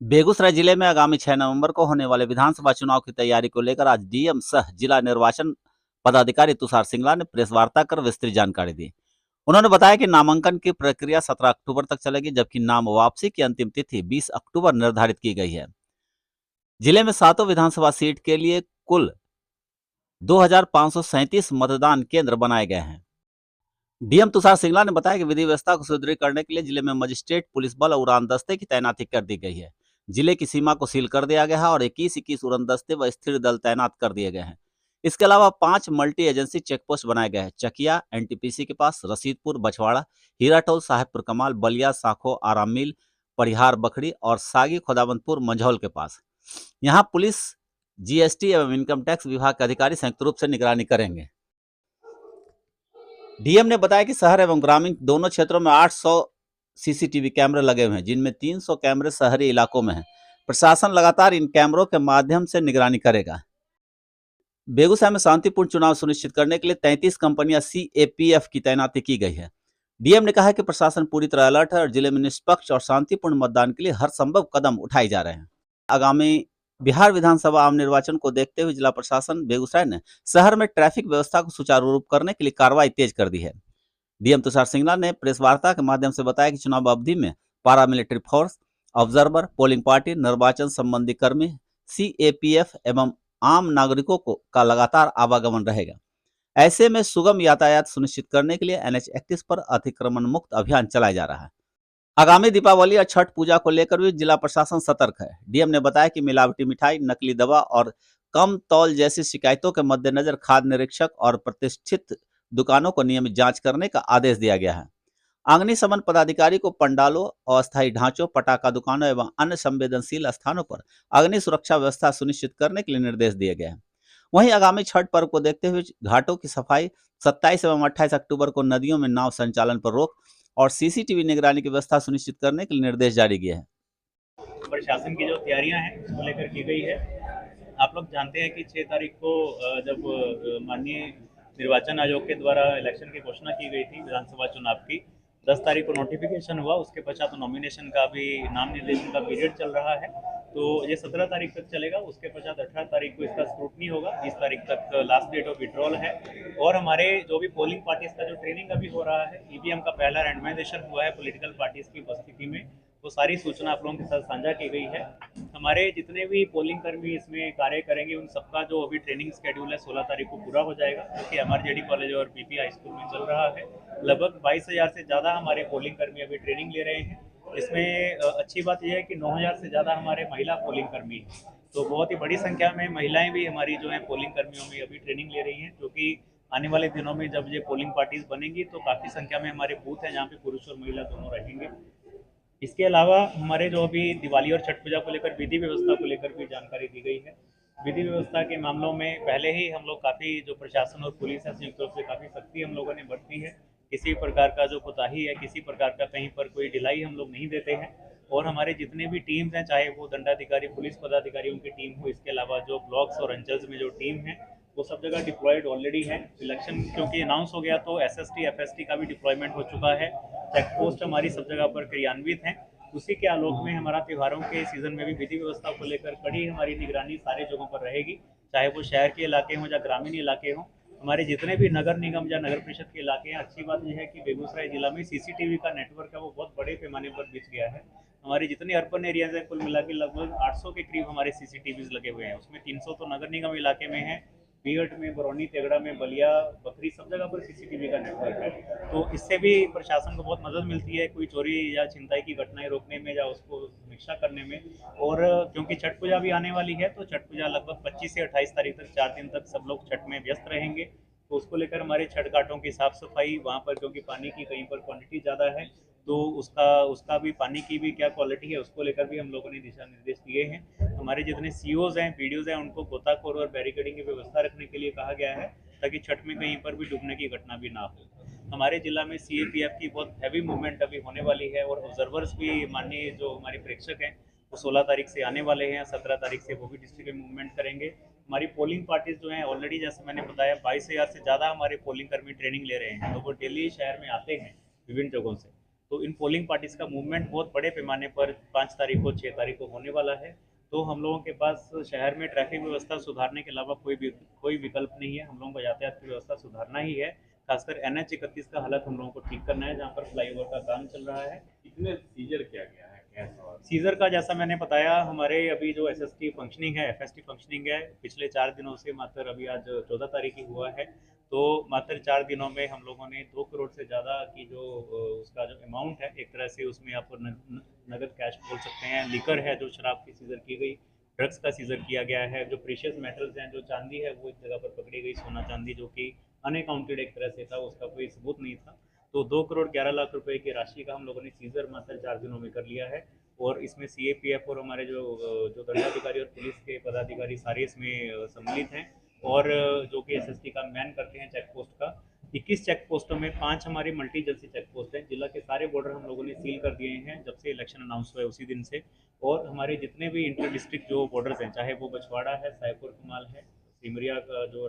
बेगूसराय जिले में आगामी 6 नवंबर को होने वाले विधानसभा चुनाव की तैयारी को लेकर आज डीएम सह जिला निर्वाचन पदाधिकारी तुषार सिंगला ने प्रेस वार्ता कर विस्तृत जानकारी दी। उन्होंने बताया कि नामांकन की प्रक्रिया 17 अक्टूबर तक चलेगी, जबकि नाम वापसी की अंतिम तिथि 20 अक्टूबर निर्धारित की गई है। जिले में सातों विधानसभा सीट के लिए कुल 2537 मतदान केंद्र बनाए गए हैं। डीएम तुषार सिंगला ने बताया कि विधि व्यवस्था को सुदृढ़ करने के लिए जिले में मजिस्ट्रेट, पुलिस बल और उड़ान दस्ते की तैनाती कर दी गई है। जिले की सीमा को सील कर दिया गया है और 21 उड़ान दस्ते व स्थिर दल तैनात कर दिए गए हैं। इसके अलावा 5 मल्टी एजेंसी चेकपोस्ट बनाए गए हैं। चकिया एनटीपीसी के पास, रसीदपुर, बछवाड़ा, हीराटोल, साहेबपुर कमाल, बलिया, साखो, आराम मिल, परिहार बखरी और सागी खोदावंतपुर मंझौल के पास। यहाँ पुलिस, जीएसटी एवं इनकम टैक्स विभाग के अधिकारी संयुक्त रूप से निगरानी करेंगे। डीएम ने बताया कि शहर एवं ग्रामीण दोनों क्षेत्रों में 800 सीसीटीवी कैमरे लगे हुए हैं, जिनमें 300 कैमरे शहरी इलाकों में हैं। प्रशासन लगातार इन कैमरों के माध्यम से निगरानी करेगा। बेगूसराय में शांतिपूर्ण चुनाव सुनिश्चित करने के लिए 33 कंपनियां सीएपीएफ की तैनाती की गई है। डीएम ने कहा कि प्रशासन पूरी तरह अलर्ट है और जिले में निष्पक्ष और शांतिपूर्ण मतदान के लिए हर संभव कदम उठाए जा रहे हैं। आगामी बिहार विधानसभा आम निर्वाचन को देखते हुए जिला प्रशासन बेगूसराय ने शहर में ट्रैफिक व्यवस्था को सुचारू रूप करने के लिए कार्रवाई तेज कर दी है। डीएम तुषार सिंगला ने प्रेस वार्ता के माध्यम से बताया कि चुनाव अवधि में paramilitary force, observer, polling party, निर्वाचन संबंधी कर्मी, सीएपीएफ एवं आम नागरिकों को का लगातार आवागमन रहेगा। ऐसे में सुगम यातायात सुनिश्चित करने के लिए एनएच 31 पर अतिक्रमण मुक्त अभियान चलाया जा रहा है। आगामी दीपावली और छठ पूजा को लेकर भी जिला प्रशासन सतर्क है। डीएम ने बताया कि मिलावटी मिठाई, नकली दवा और कम तौल जैसी शिकायतों के मद्देनजर खाद्य निरीक्षक और प्रतिष्ठित दुकानों को नियमित जांच करने का आदेश दिया गया है। अग्निशमन पदाधिकारी को पंडालों, अस्थायी ढांचों, पटाखा दुकानों एवं अन्य संवेदनशील स्थानों पर अग्नि सुरक्षा व्यवस्था सुनिश्चित करने के लिए निर्देश दिए गए हैं। वहीं आगामी छठ पर्व को देखते हुए घाटों की सफाई, 27 एवं 28 अक्टूबर को नदियों में नाव संचालन पर रोक और सीसीटीवी निगरानी की व्यवस्था सुनिश्चित करने के लिए निर्देश जारी किए हैं। प्रशासन की जो तैयारियां हैं उसको लेकर की गई है। आप लोग जानते हैं कि 6 तारीख को जब माननीय निर्वाचन आयोग के द्वारा इलेक्शन की घोषणा की गई थी विधानसभा चुनाव की, 10 तारीख को नोटिफिकेशन हुआ। उसके पश्चात नॉमिनेशन का भी, नाम निर्देशन का पीरियड चल रहा है, तो ये 17 तारीख तक चलेगा। उसके पश्चात 18 तारीख को इसका स्क्रूटनी होगा। 20 तारीख तक लास्ट डेट ऑफ विड्रॉल है। और हमारे जो भी पोलिंग पार्टीज का जो ट्रेनिंग अभी हो रहा है, ईवीएम का पहला रैंडमाइजेशन हुआ है पॉलिटिकल पार्टीज की उपस्थिति में, वो सारी सूचना आप लोगों के साथ साझा की गई है। हमारे जितने भी पोलिंग कर्मी इसमें कार्य करेंगे, उन सबका जो अभी ट्रेनिंग शेड्यूल है 16 तारीख को पूरा हो जाएगा, जो कि एमआरजेडी कॉलेज और पीपी हाई स्कूल में चल रहा है। लगभग 22,000 से ज़्यादा हमारे पोलिंग कर्मी अभी ट्रेनिंग ले रहे हैं। इसमें अच्छी बात यह है कि 9,000 से ज़्यादा हमारे महिला पोलिंग कर्मी हैं, तो बहुत ही बड़ी संख्या में महिलाएं भी हमारी जो है पोलिंग कर्मियों में अभी ट्रेनिंग ले रही हैं, क्योंकि आने वाले दिनों में जब ये पोलिंग पार्टीज बनेंगी तो काफ़ी संख्या में हमारे बूथ हैं जहाँ पे पुरुष और महिला दोनों रहेंगे। इसके अलावा हमारे जो अभी दिवाली और छठ पूजा को लेकर विधि व्यवस्था को लेकर भी जानकारी दी गई है। विधि व्यवस्था के मामलों में पहले ही हम लोग काफ़ी, जो प्रशासन और पुलिस है संयुक्त रूप से काफ़ी सख्ती हम लोगों ने बरती है। किसी प्रकार का जो कोताही है, किसी प्रकार का कहीं पर कोई ढिलाई हम लोग नहीं देते हैं। और हमारे जितने भी टीम्स हैं, चाहे वो दंडाधिकारी, पुलिस पदाधिकारियों की टीम हो, इसके अलावा जो ब्लॉक्स और अंचल्स में जो टीम है, वो सब जगह डिप्लॉयड ऑलरेडी है। इलेक्शन क्योंकि अनाउंस हो गया तो एसएसटी एफएसटी का भी डिप्लॉयमेंट हो चुका है। चेक पोस्ट हमारी सब जगह पर क्रियान्वित हैं। उसी के आलोक में हमारा त्योहारों के सीजन में भी विधि व्यवस्था को लेकर कड़ी हमारी निगरानी सारे जगहों पर रहेगी, चाहे वो शहर के इलाके हों या ग्रामीण इलाके हों। हमारे जितने भी नगर निगम या नगर परिषद के इलाके हैं, अच्छी बात यह है कि बेगूसराय जिला में सीसीटीवी का नेटवर्क है वो बहुत बड़े पैमाने पर बिछ गया है। हमारे जितने अर्बन एरियाज हैं, कुल मिला के लगभग 800 के करीब हमारे सीसीटीवीज लगे हुए हैं। उसमें 300 तो नगर निगम इलाके में है, बीहट में, बरौनी, तेगड़ा में, बलिया, बकरी, सब जगह पर सीसीटीवी का नेटवर्क है। तो इससे भी प्रशासन को बहुत मदद मिलती है कोई चोरी या छिनताई की घटनाएं रोकने में या उसको समीक्षा करने में। और क्योंकि छठ पूजा भी आने वाली है, तो छठ पूजा लगभग 25 से 28 तारीख तक 4 दिन तक सब लोग छठ में व्यस्त रहेंगे। तो उसको लेकर हमारे छठ घाटों की साफ सफाई, वहाँ पर क्योंकि पानी की कहीं पर क्वांटिटी ज़्यादा है, तो उसका उसका भी, पानी की भी क्या क्वालिटी है उसको लेकर भी हम लोगों ने दिशा निर्देश दिए हैं। हमारे जितने सीओज हैं, पीडीओज हैं, उनको गोताखोर और बैरिकेडिंग की व्यवस्था रखने के लिए कहा गया है, ताकि छठ में कहीं पर भी डूबने की घटना भी ना हो। हमारे जिला में सीएपीएफ की बहुत हैवी मूवमेंट अभी होने वाली है, और ऑब्जर्वर्स भी, माननीय जो हमारे प्रेक्षक हैं, वो 16 तारीख से आने वाले हैं। 17 तारीख से वो भी डिस्ट्रिक्ट में मूवमेंट करेंगे। हमारी पोलिंग पार्टीज जो हैं ऑलरेडी, जैसे मैंने बताया, 22,000 से ज़्यादा हमारे पोलिंग कर्मी ट्रेनिंग ले रहे हैं, तो वो डेली शहर में आते हैं विभिन्न जगहों से। तो इन पोलिंग पार्टीज का मूवमेंट बहुत बड़े पैमाने पर 5 तारीख को 6 तारीख को होने वाला है। तो हम लोगों के पास शहर में ट्रैफिक व्यवस्था सुधारने के अलावा कोई विकल्प नहीं है। हम लोगों को यातायात की व्यवस्था सुधारना ही है। खासकर NH 31 का हालत हम लोगों को ठीक करना है, जहाँ पर फ्लाईओवर का काम चल रहा है। कितने सीजर किया गया है, कैसा? सीजर का जैसा मैंने बताया, हमारे अभी जो SST फंक्शनिंग है, FST फंक्शनिंग है, पिछले 4 दिनों से मात्र अभी आज 14 तारीख ही हुआ है। तो मात्र 4 दिनों में हम लोगों ने 2 करोड़ से ज़्यादा की जो उसका जो अमाउंट है, एक तरह से उसमें आप नगद कैश बोल सकते हैं, लिकर है जो शराब की सीजर की गई, ड्रग्स का सीजर किया गया है, जो प्रीशियस मेटल्स हैं, जो चांदी है वो एक जगह पर पकड़ी गई, सोना चांदी, जो कि अनअकाउंटेड एक तरह से था, उसका कोई सबूत नहीं था। तो 2 करोड़ 11 लाख रुपए की राशि का हम लोगों ने सीजर मात्र 4 दिनों में कर लिया है। और इसमें CAPF और हमारे जो दंडाधिकारी और पुलिस के पदाधिकारी सारे इसमें सम्मिलित हैं। और जो कि SST का मैन करते हैं चेक पोस्ट का। 21 चेक पोस्टों में 5 हमारी मल्टी एजेंसी चेक पोस्ट हैं। जिला के सारे बॉर्डर हम लोगों ने सील कर दिए हैं जब से इलेक्शन अनाउंस हुआ है उसी दिन से। और हमारे जितने भी इंटर डिस्ट्रिक्ट जो बॉर्डर्स हैं, चाहे वो बछवाड़ा है, सायपुर कमाल है, सिमरिया का जो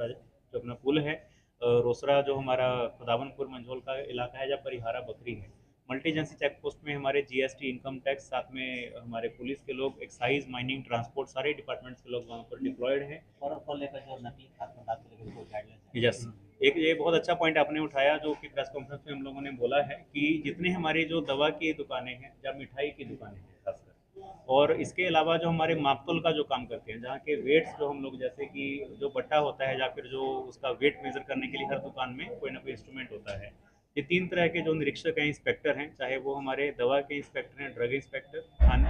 अपना पुल है, रोसड़ा जो हमारा खुदावनपुर मंझोल का इलाका है, या परिहारा बकरी है। मल्टी एजेंसी चेक पोस्ट में हमारे GST, इनकम टैक्स, साथ में हमारे पुलिस के लोग, एक्साइज, माइनिंग, ट्रांसपोर्ट, सारे डिपार्टमेंट्स के लोग वहाँ पर डिप्लॉयड हैं। और को लेकर जो नकली खाद्य पदार्थ के लेकर कोई गाइडलाइंस यस, एक ये बहुत अच्छा पॉइंट आपने उठाया, जो कि प्रेस कॉन्फ्रेंस में हम लोगों ने बोला है कि जितने हमारी जो दवा की दुकानें हैं या मिठाई की दुकानें हैं खासकर, और इसके अलावा जो हमारे मापतोल का जो काम करते हैं, जहाँ के वेट्स जो हम लोग, जैसे कि जो बट्टा होता है या फिर जो उसका वेट मेजर करने के लिए हर दुकान में कोई ना कोई इंस्ट्रूमेंट होता है, ये 3 तरह के जो निरीक्षक हैं, इंस्पेक्टर हैं, चाहे वो हमारे दवा के इंस्पेक्टर हैं, ड्रग इंस्पेक्टर,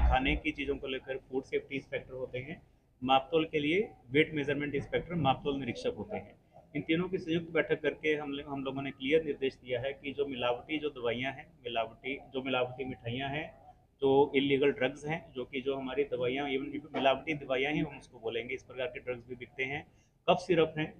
खाने की चीज़ों को लेकर फूड सेफ्टी इंस्पेक्टर होते हैं, मापतोल के लिए वेट मेजरमेंट इंस्पेक्टर, मापतोल निरीक्षक होते हैं। इन तीनों की संयुक्त बैठक करके हम लोगों ने क्लियर निर्देश दिया है कि जो मिलावटी जो दवाइयाँ हैं, मिलावटी मिठाइयाँ हैं, जो इलीगल ड्रग्स हैं, जो कि जो हमारी दवाइयाँ, इवन मिलावटी दवाइयाँ ही हम उसको बोलेंगे, इस प्रकार के ड्रग्स भी बिकते हैं। कफ सिरप हैं,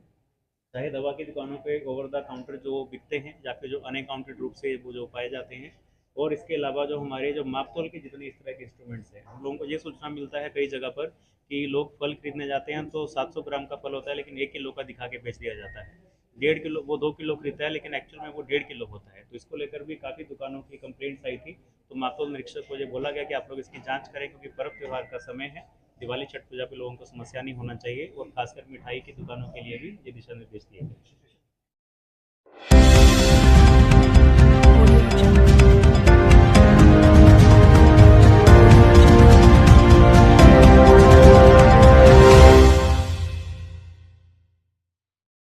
चाहे दवा की दुकानों पे ओवर द काउंटर जो बिकते हैं, या फिर जो अनअकाउंटेड रूप से वो जो पाए जाते हैं। और इसके अलावा जो हमारे जो मापतोल के जितने इस तरह के इंस्ट्रूमेंट्स हैं, हम लोगों को ये सूचना मिलता है कई जगह पर कि लोग फल खरीदने जाते हैं तो 700 ग्राम का फल होता है, लेकिन 1 किलो का दिखा के बेच दिया जाता है। 1.5 किलो, वो 2 किलो खरीदता है, लेकिन एक्चुअल में वो 1.5 किलो होता है। तो इसको लेकर भी काफ़ी दुकानों की कंप्लेंट्स आई थी। तो मापतोल निरीक्षक को ये बोला गया कि आप लोग इसकी जांच करें, क्योंकि पर्व त्यौहार का समय है, दिवाली छठ पूजा पे लोगों को समस्या नहीं होना चाहिए। और खासकर मिठाई की दुकानों के लिए भी ये दिशा निर्देश दिए गए।